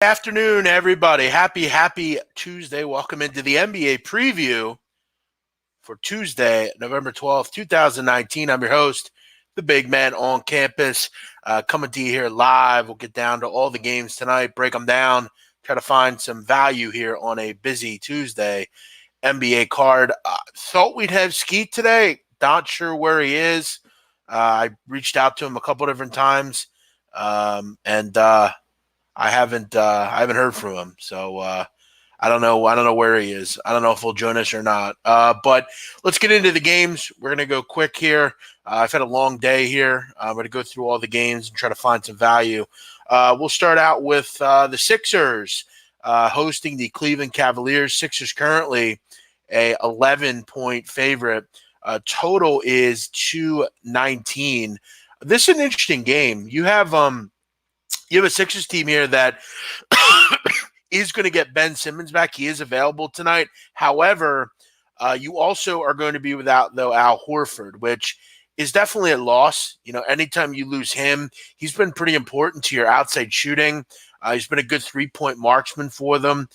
Afternoon, everybody. Happy Tuesday. Welcome into the NBA preview for Tuesday, November 12th, 2019. I'm your host, the big man on campus, coming to you here live. We'll get down to all the games tonight, break them down, try to find some value here on a busy Tuesday NBA card. Thought we'd have Skee today. Not sure where he is. I reached out to him a couple different times, and I haven't heard from him, so I don't know. I don't know where he is. I don't know if he'll join us or not. But let's get into the games. We're gonna go quick here. I've had a long day here. I'm gonna go through all the games and try to find some value. We'll start out with the Sixers hosting the Cleveland Cavaliers. Sixers currently a 11-point favorite. Total is 219. This is an interesting game. You have a Sixers team here that is going to get Ben Simmons back. He is available tonight. However, you also are going to be without, though, Al Horford, which is definitely a loss. You know, anytime you lose him, he's been pretty important to your outside shooting. He's been a good three-point marksman for them.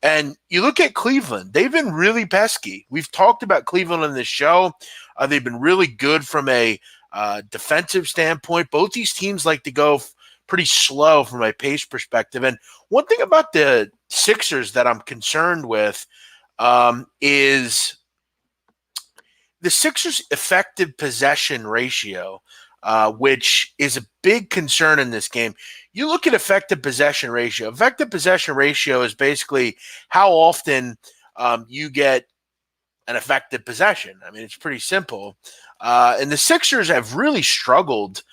And you look at Cleveland, they've been really pesky. We've talked about Cleveland on this show. They've been really good from a defensive standpoint. Both these teams like to go pretty slow from a pace perspective. And one thing about the Sixers that I'm concerned with is the Sixers' effective possession ratio, which is a big concern in this game. You look at effective possession ratio. Effective possession ratio is basically how often you get an effective possession. I mean, it's pretty simple. And the Sixers have really struggled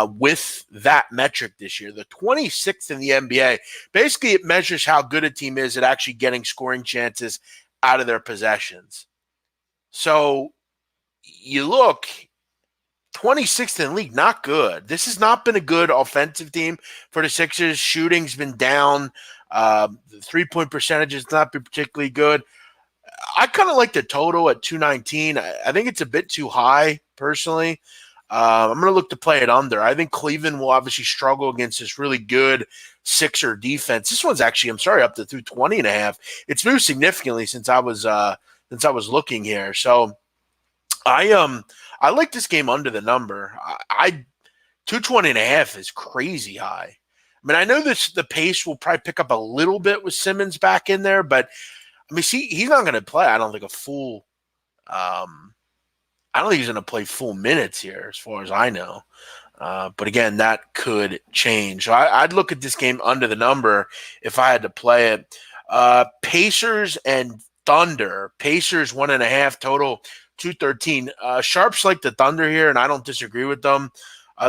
with that metric this year. The 26th in the NBA. Basically, it measures how good a team is at actually getting scoring chances out of their possessions. So you look, 26th in the league, not good. This has not been a good offensive team for the Sixers. Shooting's been down. The three-point percentage has not been particularly good. I kind of like the total at 219. I think it's a bit too high, personally. I'm going to look to play it under. I think Cleveland will obviously struggle against this really good Sixer defense. This one's actually, up to 220.5. It's moved significantly since I was looking here. So I like this game under the number. 220.5 is crazy high. I mean, I know the pace will probably pick up a little bit with Simmons back in there, but I mean, see, he's not going to play. I don't think a full. I don't think he's going to play full minutes here, as far as I know. But again, that could change. So I'd look at this game under the number if I had to play it. Pacers and Thunder. Pacers 1.5 total, 213. Sharps like the Thunder here, and I don't disagree with them.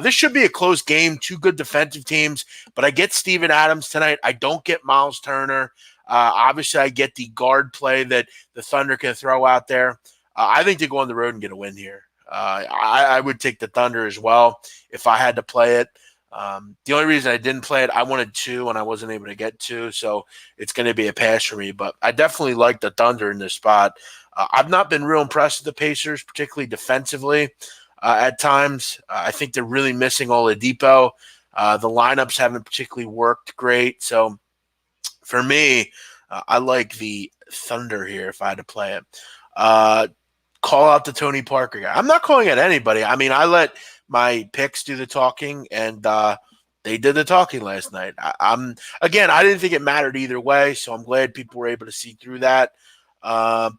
This should be a close game. Two good defensive teams, but I get Steven Adams tonight. I don't get Miles Turner. Obviously, I get the guard play that the Thunder can throw out there. I think they go on the road and get a win here. I would take the Thunder as well if I had to play it. The only reason I didn't play it, I wanted 2 and I wasn't able to get 2, so it's going to be a pass for me. But I definitely like the Thunder in this spot. I've not been real impressed with the Pacers, particularly defensively at times. I think they're really missing Oladipo. The lineups haven't particularly worked great. So for me, I like the Thunder here if I had to play it. Call out the Tony Parker guy. I'm not calling out anybody. I mean, I let my picks do the talking, and they did the talking last night. I didn't think it mattered either way, so I'm glad people were able to see through that.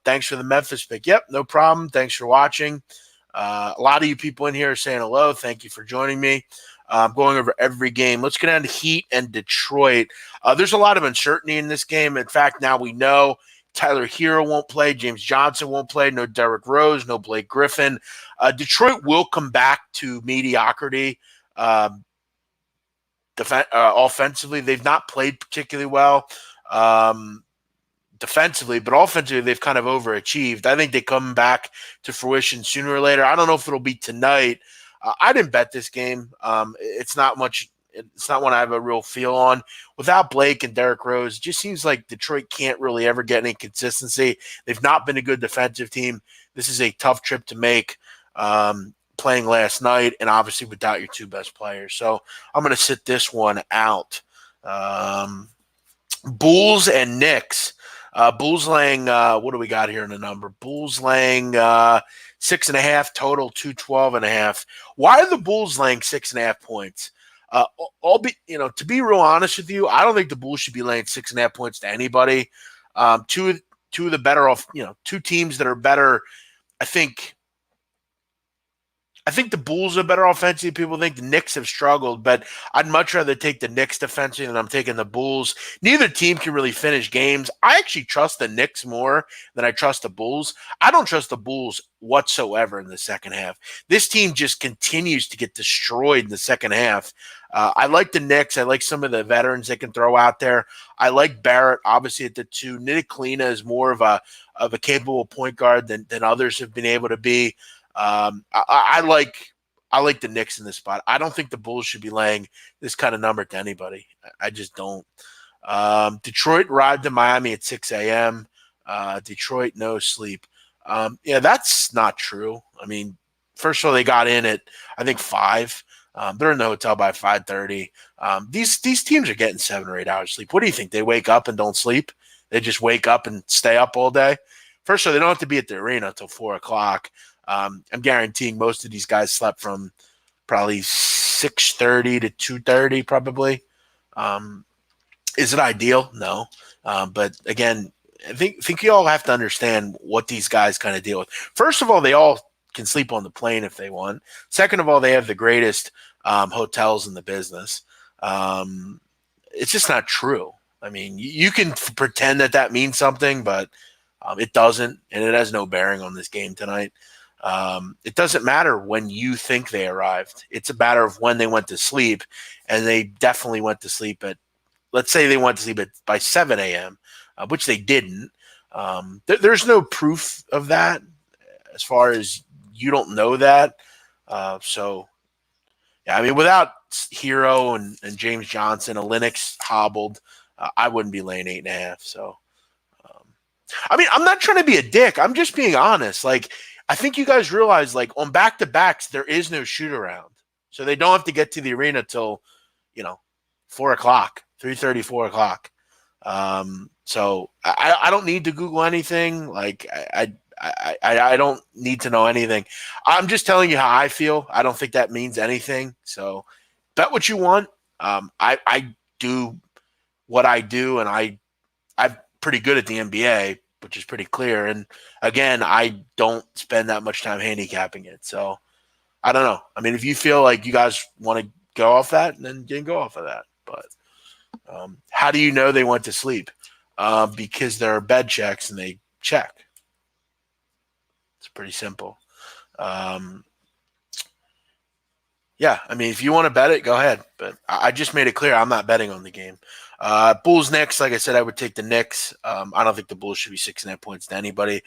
Thanks for the Memphis pick. Yep, no problem. Thanks for watching. A lot of you people in here are saying hello. Thank you for joining me. I'm going over every game. Let's get down to Heat and Detroit. There's a lot of uncertainty in this game. In fact, now we know Tyler Hero won't play. James Johnson won't play. No Derrick Rose. No Blake Griffin. Detroit will come back to mediocrity offensively. They've not played particularly well defensively, but offensively they've kind of overachieved. I think they come back to fruition sooner or later. I don't know if it'll be tonight. I didn't bet this game. It's not much. It's not one I have a real feel on. Without Blake and Derrick Rose, it just seems like Detroit can't really ever get any consistency. They've not been a good defensive team. This is a tough trip to make playing last night, and obviously without your two best players. So I'm going to sit this one out. Bulls and Knicks. Bulls laying, what do we got here in the number? Bulls laying 6.5 total, 212.5. Why are the Bulls laying 6.5 points? To be real honest with you, I don't think the Bulls should be laying 6.5 points to anybody. Two of the better off, two teams that are better. I think the Bulls are better offensively. People think the Knicks have struggled, but I'd much rather take the Knicks defensively than I'm taking the Bulls. Neither team can really finish games. I actually trust the Knicks more than I trust the Bulls. I don't trust the Bulls whatsoever in the second half. This team just continues to get destroyed in the second half. I like the Knicks. I like some of the veterans they can throw out there. I like Barrett, obviously, at the 2. Ntilikina is more of a capable point guard than others have been able to be. I like the Knicks in this spot. I don't think the Bulls should be laying this kind of number to anybody. I just don't. Detroit arrived in Miami at 6 a.m. Detroit, no sleep. That's not true. I mean, first of all, they got in at, I think, 5. They're in the hotel by 5:30. These teams are getting 7 or 8 hours sleep. What do you think? They wake up and don't sleep? They just wake up and stay up all day? First of all, they don't have to be at the arena until 4 o'clock. I'm guaranteeing most of these guys slept from probably 6:30 to 2:30 probably. Is it ideal? No. But again, I think you all have to understand what these guys kind of deal with. First of all, they all can sleep on the plane if they want. Second of all, they have the greatest hotels in the business. It's just not true. I mean, you can pretend that means something, but it doesn't, and it has no bearing on this game tonight. It doesn't matter when you think they arrived. It's a matter of when they went to sleep, and they definitely went to sleep at, let's say they went to sleep by 7 a.m., which they didn't. There's no proof of that as far as you don't know that. I mean, without Hero and James Johnson, a Linux hobbled, I wouldn't be laying 8.5. So, I mean, I'm not trying to be a dick. I'm just being honest. Like, I think you guys realize, like, on back-to-backs, there is no shoot-around. So they don't have to get to the arena till, 4 o'clock, 3:30, 4 o'clock. So I don't need to Google anything. Like, I don't need to know anything. I'm just telling you how I feel. I don't think that means anything. So bet what you want. I do what I do, and I'm pretty good at the NBA, which is pretty clear. And again, I don't spend that much time handicapping it. So I don't know. I mean, if you feel like you guys want to go off that, then you can go off of that. But how do you know they went to sleep? Because there are bed checks and they check. It's pretty simple. Yeah, I mean, if you want to bet it, go ahead. But I just made it clear I'm not betting on the game. Bulls Knicks, like I said, I would take the Knicks. I don't think the Bulls should be 6.5 points to anybody.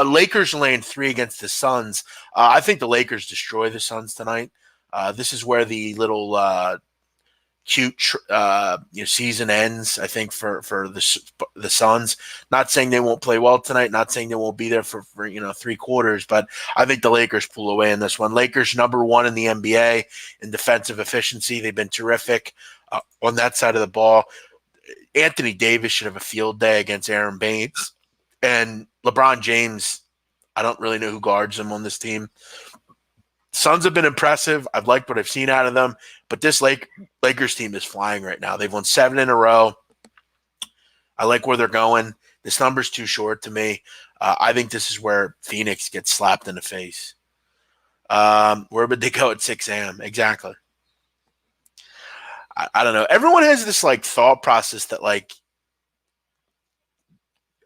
Lakers laying 3 against the Suns. I think the Lakers destroy the Suns tonight. This is where the little cute season ends, I think, for the Suns. Not saying they won't play well tonight, not saying they won't be there for 3 quarters, but I think the Lakers pull away in this one. Lakers number 1 in the NBA in defensive efficiency. They've been terrific on that side of the ball. Anthony Davis should have a field day against Aaron Baines. And LeBron James, I don't really know who guards him on this team. Suns have been impressive. I've liked what I've seen out of them, but this Lakers team is flying right now. They've won 7 in a row. I like where they're going. This number's too short to me. I think this is where Phoenix gets slapped in the face. Where would they go at 6 a.m.? Exactly. I don't know. Everyone has this like thought process that like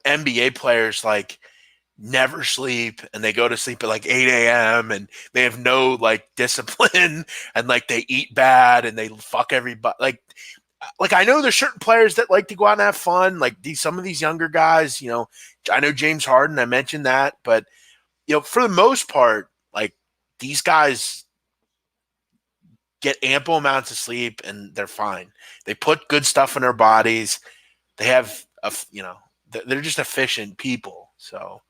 NBA players like never sleep and they go to sleep at like 8 a.m. and they have no like discipline and like they eat bad and they fuck everybody. Like I know there's certain players that like to go out and have fun. Like some of these younger guys, I know James Harden, I mentioned that, but for the most part, like these guys get ample amounts of sleep and they're fine. They put good stuff in their bodies. They have they're just efficient people. So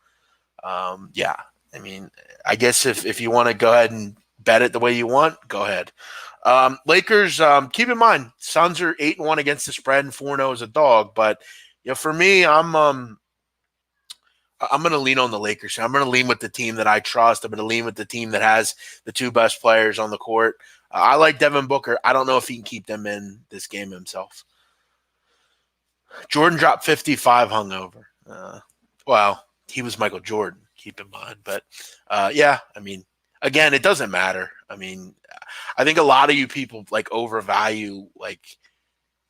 yeah, I mean, I guess if you want to go ahead and bet it the way you want, go ahead. Lakers, keep in mind, Suns are 8-1 against the spread and 4-0 as a dog. But for me, I'm going to lean on the Lakers. I'm going to lean with the team that I trust. I'm going to lean with the team that has the two best players on the court. I like Devin Booker. I don't know if he can keep them in this game himself. Jordan dropped 55 hungover. Well, he was Michael Jordan, keep in mind. But, again, it doesn't matter. I think a lot of you people, overvalue,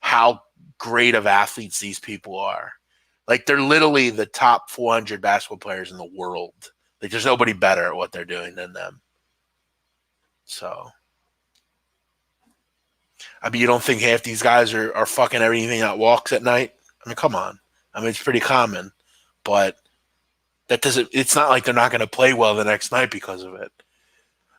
how great of athletes these people are. They're literally the top 400 basketball players in the world. There's nobody better at what they're doing than them. So, you don't think half these guys are fucking everything that walks at night? Come on. It's pretty common. But it's not like they're not going to play well the next night because of it.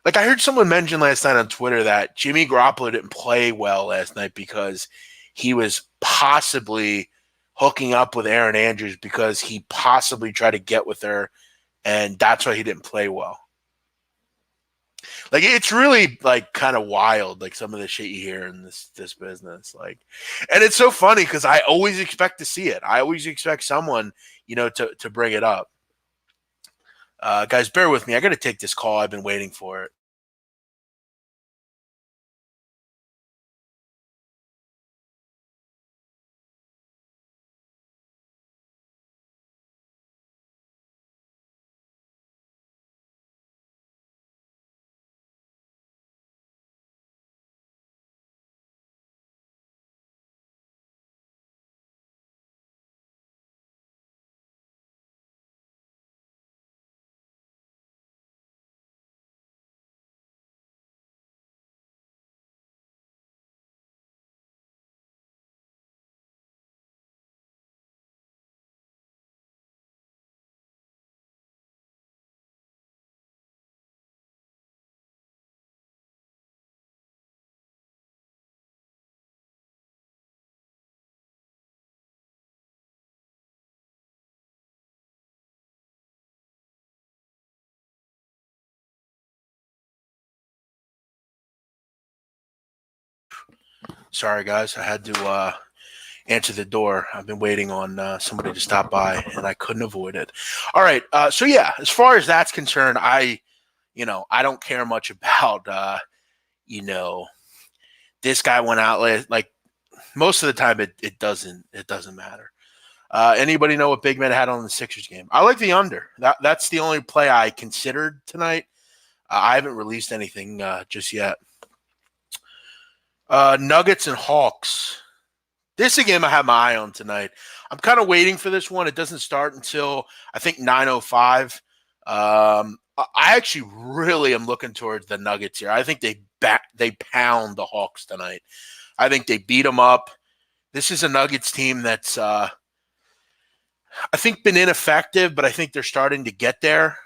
I heard someone mention last night on Twitter that Jimmy Garoppolo didn't play well last night because he was possibly hooking up with Aaron Andrews because he possibly tried to get with her, and that's why he didn't play well. It's really kind of wild, some of the shit you hear in this business. And it's so funny because I always expect to see it. I always expect someone, to bring it up. Guys, bear with me. I got to take this call. I've been waiting for it. Sorry, guys. I had to answer the door. I've been waiting on somebody to stop by, and I couldn't avoid it. All right. So, yeah, as far as that's concerned, I don't care much about, this guy went out last. Most of the time, it doesn't matter. Anybody know what Big Man had on the Sixers game? I like the under. That's the only play I considered tonight. I haven't released anything just yet. Nuggets and Hawks. This is a game I have my eye on tonight. I'm kind of waiting for this one. It doesn't start until, I think, 9:05. I actually really am looking towards the Nuggets here. I think they pound the Hawks tonight. I think they beat them up. This is a Nuggets team that's, I think, been ineffective, but I think they're starting to get there.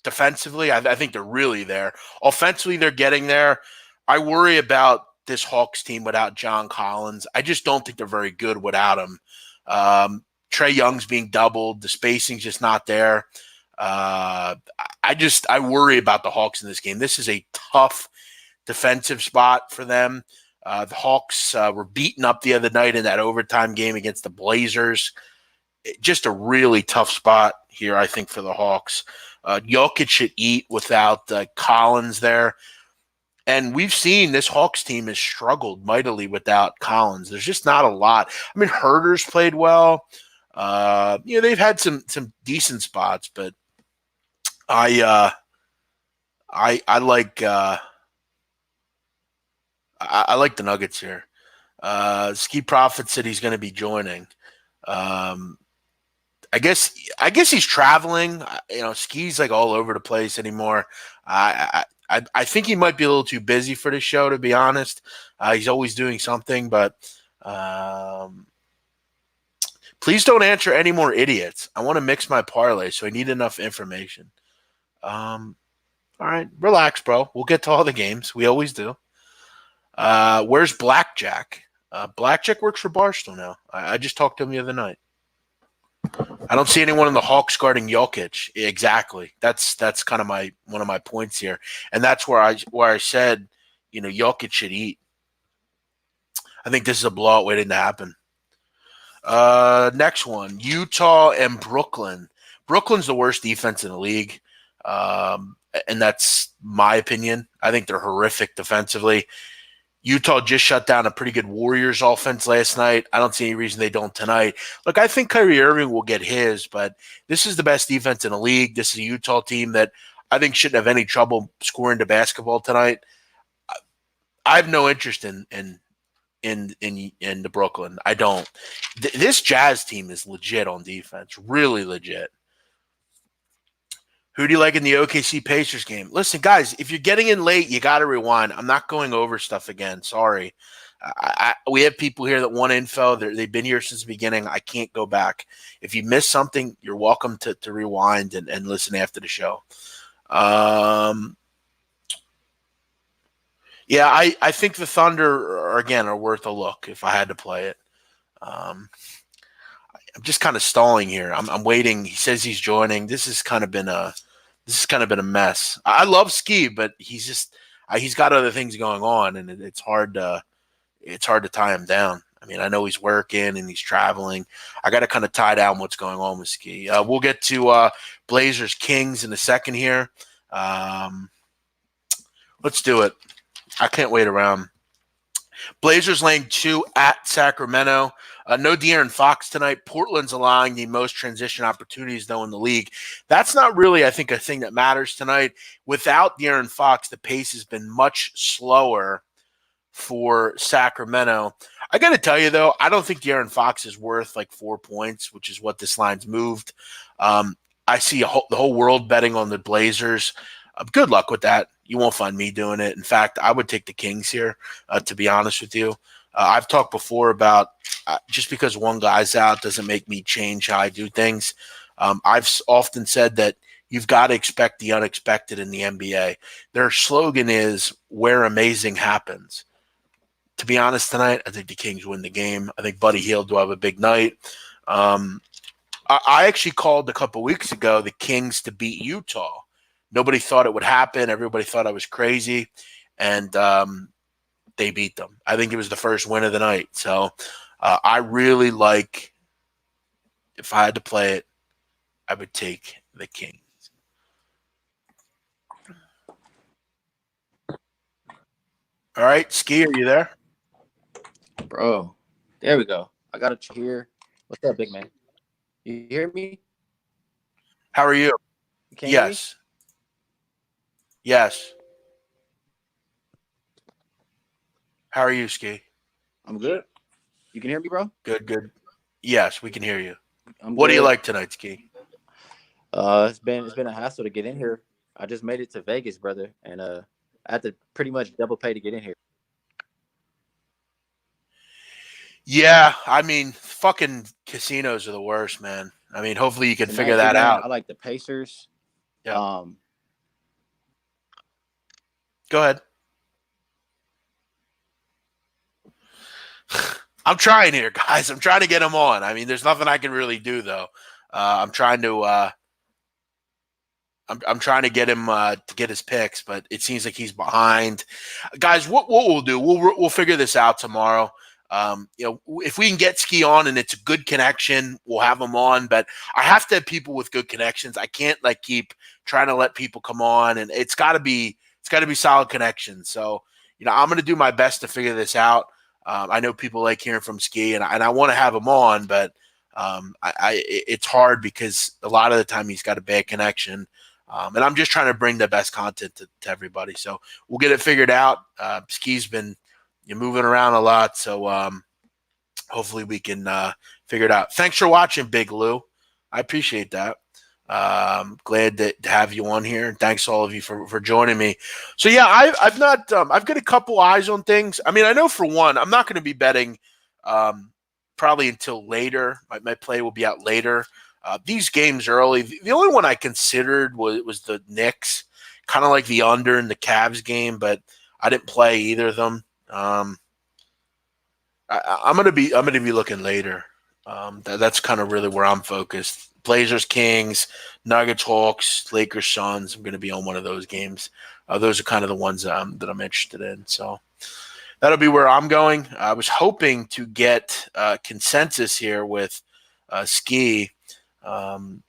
Defensively, I think they're really there. Offensively, they're getting there. I worry about this Hawks team without John Collins. I just don't think they're very good without him. Trae Young's being doubled. The spacing's just not there. I worry about the Hawks in this game. This is a tough defensive spot for them. The Hawks were beaten up the other night in that overtime game against the Blazers. Just a really tough spot here, I think, for the Hawks. Jokic should eat without Collins there. And we've seen this Hawks team has struggled mightily without Collins. There's just not a lot. Herter's played well. They've had some decent spots, but I like the Nuggets here. Skee Profit said he's going to be joining. I guess he's traveling. Skee's all over the place anymore. I think he might be a little too busy for the show, to be honest. He's always doing something, but please don't answer any more idiots. I want to mix my parlay, so I need enough information. All right, relax, bro. We'll get to all the games. We always do. Where's Blackjack? Blackjack works for Barstool now. I just talked to him the other night. I don't see anyone in the Hawks guarding Jokic. Exactly. That's kind of one of my points here, and that's where I said Jokic should eat. I think this is a blowout waiting to happen. Next one, Utah and Brooklyn. Brooklyn's the worst defense in the league, and that's my opinion. I think they're horrific defensively. Utah just shut down a pretty good Warriors offense last night. I don't see any reason they don't tonight. Look, I think Kyrie Irving will get his, but this is the best defense in the league. This is a Utah team that I think shouldn't have any trouble scoring the basketball tonight. I have no interest in the Brooklyn. I don't. This Jazz team is legit on defense, really legit. Who do you like in the OKC Pacers game? Listen, guys, if you're getting in late, you got to rewind. I'm not going over stuff again. Sorry. We have people here that want info. They've been here since the beginning. I can't go back. If you missed something, you're welcome to rewind and listen after the show. Yeah, I think the Thunder, again, are worth a look if I had to play it. I'm just kind of stalling here. I'm waiting. He says he's joining. This has kind of been a mess. I love Skee, but he's got other things going on, and it's hard to tie him down. I mean, I know he's working and he's traveling. I got to kind of tie down what's going on with Skee. We'll get to Blazers Kings in a second here. Let's do it. I can't wait around. Blazers laying 2 at Sacramento. No De'Aaron Fox tonight. Portland's allowing the most transition opportunities, though, in the league. That's not really, I think, a thing that matters tonight. Without De'Aaron Fox, the pace has been much slower for Sacramento. I got to tell you, though, I don't think De'Aaron Fox is worth like 4 points, which is what this line's moved. I see the whole world betting on the Blazers. Good luck with that. You won't find me doing it. In fact, I would take the Kings here, to be honest with you. I've talked before about just because one guy's out doesn't make me change how I do things. I've often said that you've got to expect the unexpected in the NBA. Their slogan is where amazing happens. To be honest tonight, I think the Kings win the game. I think Buddy Hield will have a big night. I actually called a couple weeks ago the Kings to beat Utah. Nobody thought it would happen. Everybody thought I was crazy. And they beat them. I think it was the first win of the night. So I really like, if I had to play it, I would take the Kings. All right, Skee, are you there? Bro, there we go. I got it here. What's up, big man? You hear me? How are you? Can you hear me? Yes. Yes. How are you, Skee? I'm good. You can hear me, bro? Good. Yes, we can hear you. What do you like tonight, Skee? It's been a hassle to get in here. I just made it to Vegas, brother, and I had to pretty much double pay to get in here. Yeah, I mean, fucking casinos are the worst, man. I mean, hopefully you can figure that out. I like the Pacers. Yeah. Go ahead. I'm trying here, guys. I'm trying to get him on. I mean, there's nothing I can really do, though. I'm trying to get him to get his picks, but it seems like he's behind. Guys, what we'll do, we'll figure this out tomorrow. If we can get Skee on and it's a good connection, we'll have him on. But I have to have people with good connections. I can't keep trying to let people come on, and it's got to be solid connections. So I'm going to do my best to figure this out. I know people like hearing from Skee, and I want to have him on, but it's hard because a lot of the time he's got a bad connection. And I'm just trying to bring the best content to everybody. So we'll get it figured out. Skee's been moving around a lot, so hopefully we can figure it out. Thanks for watching, Big Lou. I appreciate that. Glad to have you on here, and thanks all of you for joining me. So yeah, I've got a couple eyes on things. I mean, I know for one, I'm not going to be betting probably until later. My play will be out later. These games early, the only one I considered was the Knicks, kind of like the under in the Cavs game, but I didn't play either of them. I'm gonna be looking later. That's kind of really where I'm focused. Blazers, Kings, Nuggets, Hawks, Lakers, Suns. I'm gonna be on one of those games Those are kind of the ones that I'm interested in. So that'll be where I'm going. I was hoping to get consensus here with Skee. I'm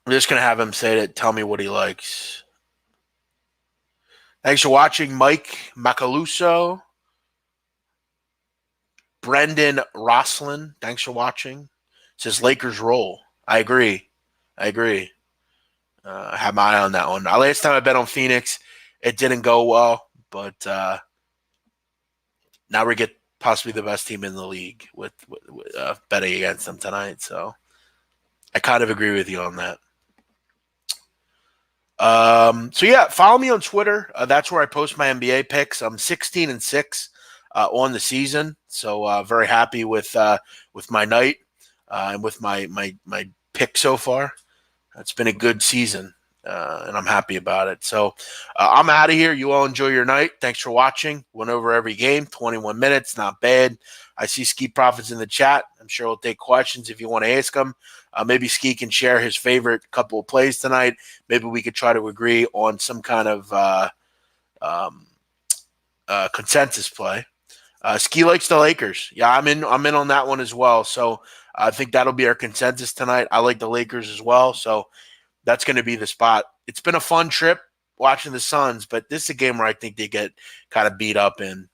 just going to have him say it. Tell me what he likes. Thanks for watching, Mike Macaluso. Brendan Roslin, thanks for watching. Says Lakers roll. I agree. I have my eye on that one. Last time I bet on Phoenix, it didn't go well, but now we get possibly the best team in the league with betting against them tonight. So I kind of agree with you on that. So yeah, follow me on Twitter. That's where I post my NBA picks. I'm 16-6 on the season, so very happy with my night and with my pick so far. It's been a good season, and I'm happy about it. So I'm out of here. You all enjoy your night. Thanks for watching. Went over every game, 21 minutes, not bad. I see Skee Profits in the chat. I'm sure we'll take questions if you want to ask them. Maybe Skee can share his favorite couple of plays tonight. Maybe we could try to agree on some kind of consensus play. Skee likes the Lakers. Yeah, I'm in on that one as well. So I think that'll be our consensus tonight. I like the Lakers as well. So that's going to be the spot. It's been a fun trip watching the Suns, but this is a game where I think they get kind of beat up in.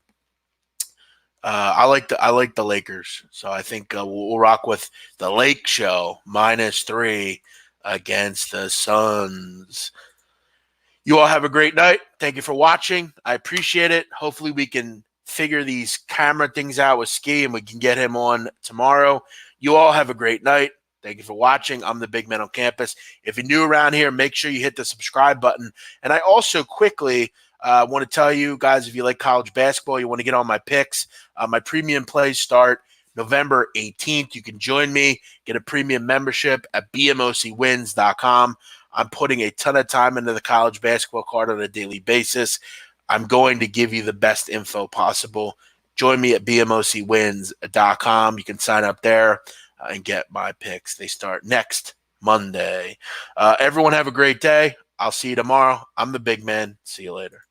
I like the Lakers, so I think we'll rock with the Lake Show -3 against the Suns. You all have a great night. Thank you for watching. I appreciate it. Hopefully we can figure these camera things out with Skee and we can get him on tomorrow. You all have a great night. Thank you for watching. I'm the Big Man on Campus. If you're new around here, make sure you hit the subscribe button. And I also quickly want to tell you guys, if you like college basketball, you want to get on my picks, my premium plays start November 18th. You can join me, get a premium membership at BMOCwins.com. I'm putting a ton of time into the college basketball card on a daily basis. I'm going to give you the best info possible. Join me at BMOCwins.com. You can sign up there and get my picks. They start next Monday. Everyone have a great day. I'll see you tomorrow. I'm the Big Man. See you later.